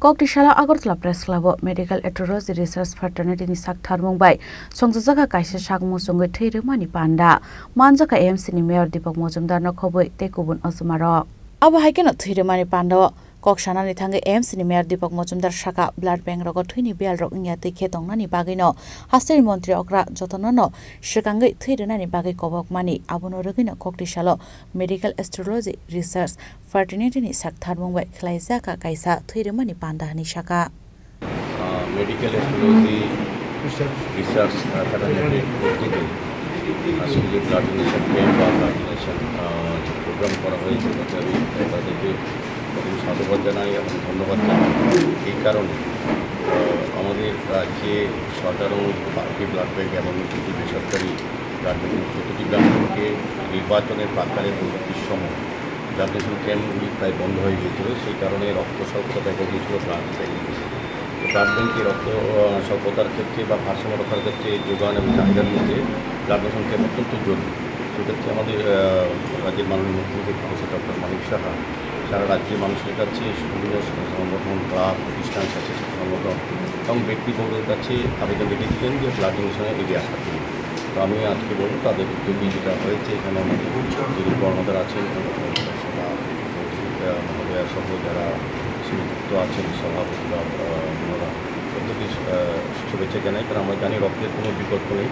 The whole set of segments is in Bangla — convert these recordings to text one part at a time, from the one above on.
Koktishala Agartala Press Club Medical Heterology Research Fraternity ni Sakthar Mumbai Songjaka Kaisa Sagmu Songai Theirmani Panda Manjaka AMC ni Mayor Deepak Mojumdar na khoboi tekubun asumaro Aba haikena Theirmani Panda Kokshana ni thangai AMC ni Mayor Deepak Mojumdar Shaka Blood Bank rogo thuini bial rok ingya te khetongna ni bagino Hasteri Montri Okra jotonono shikangai theirna ni bagai kobok mani abono rogina Koktishala Medical Astrology Research Fraternity ni Sakthar Mumbai Khlaijaka Kaisa Theirmani Panda ni Shaka Medical Astrology Research Fraternity আসলে ব্লাড ডোনেশন ক্যাম্প বা ব্লাড ডোনেশন প্রোগ্রাম করা হয়েছে আমি তাদেরকে প্রথম সাধুবাদ জানাই এবং ধন্যবাদ জানাই এই কারণে আমাদের রাজ্যে সরকার অনুমোদিত 5টি ব্লাড ব্যাংক এবং 2টি বেসরকারি ব্লাড ব্যাংক প্রতিটি ব্লাড ব্যাংকে নির্বাচনের প্রাক্কালে পরবর্তীর সময় ব্লাড ডোনেশন ক্যাম্পগুলি প্রায় বন্ধ হয়ে গিয়েছিল সেই কারণে রক্ত স্বল্পতা দেখা গিয়েছিল ব্লাড ব্যাংকে রক্ত স্বল্পতার ক্ষেত্রে বা ভারসাম্য রক্ষার ক্ষেত্রে যোগান এবং চাহিদার মধ্যে ব্লাড ডোনেশন ক্যাম্প অত্যন্ত জরুরি সেক্ষেত্রে আমাদের রাজ্যের মাননীয় মুখ্যমন্ত্রী প্রফেসর ডক্টর মানিক সাহা সারা রাজ্যের মানুষের কাছে বিভিন্ন সংগঠন ক্লাব প্রতিষ্ঠান স্বেচ্ছাসেবী সংগঠন এবং ব্যক্তিবর্গের কাছে আবেদন রেখেছিলেন যে ব্লাড ডোনেশনে এগিয়ে আসার জন্য তো আমি আজকে বলব তাদের উদ্যোগী যেটা হয়েছে এখানে আমাদের যিনি কর্মকর্তা আছেন মহোদয়া সহ যারা যুক্ত আছেন সভাপতি বা ওনারা প্রত্যেকে শুভেচ্ছা জানাই কারণ আমরা জানি রক্তের কোনো বিকল্প নেই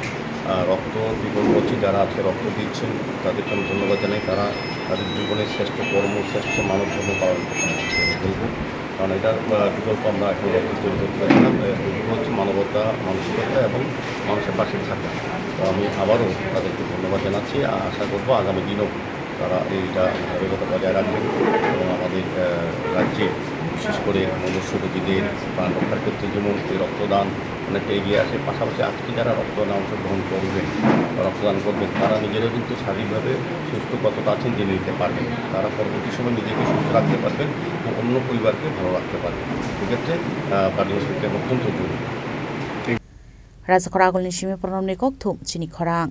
রক্ত বিকল্প হচ্ছে যারা আছে রক্ত দিচ্ছেন তাদেরকে আমি ধন্যবাদ জানাই তারা তাদের জীবনের শ্রেষ্ঠ কর্ম শ্রেষ্ঠ মানব ধর্ম পালন বলব কারণ এটার বিকল্প আমরা এখন রক্ত তৈরি করতে পারি না এগুলো হচ্ছে মানবতা মানসিকতা এবং মানুষের পাশে থাকা তো আমি আবারও তাদেরকে ধন্যবাদ জানাচ্ছি আশা করবো আগামী দিনও তারা এইটা ধারাবাহিকতা বজায় রাখবেন এবং আমাদের রাজ্যে বিশেষ করে মনুষ্য রোগীদের প্রাণ রক্ষার ক্ষেত্রে যেমন এই রক্তদান অনেকটা এগিয়ে আসে পাশাপাশি আজকে যারা রক্তদান অংশগ্রহণ করবেন বা রক্তদান করবেন তারা নিজেরাও কিন্তু শারীরিকভাবে সুস্থ কতটা আছেন জেনে নিতে পারবেন তারা পরবর্তী সময় নিজেকে সুস্থ রাখতে পারবেন এবং অন্য পরিবারকে ভালো রাখতে পারবেন সেক্ষেত্রে ব্লাড ডোনেশন ক্যাম্প অত্যন্ত জরুরি Raja Koragol ni Shimi Pronom ni Kokthum Chini Khorang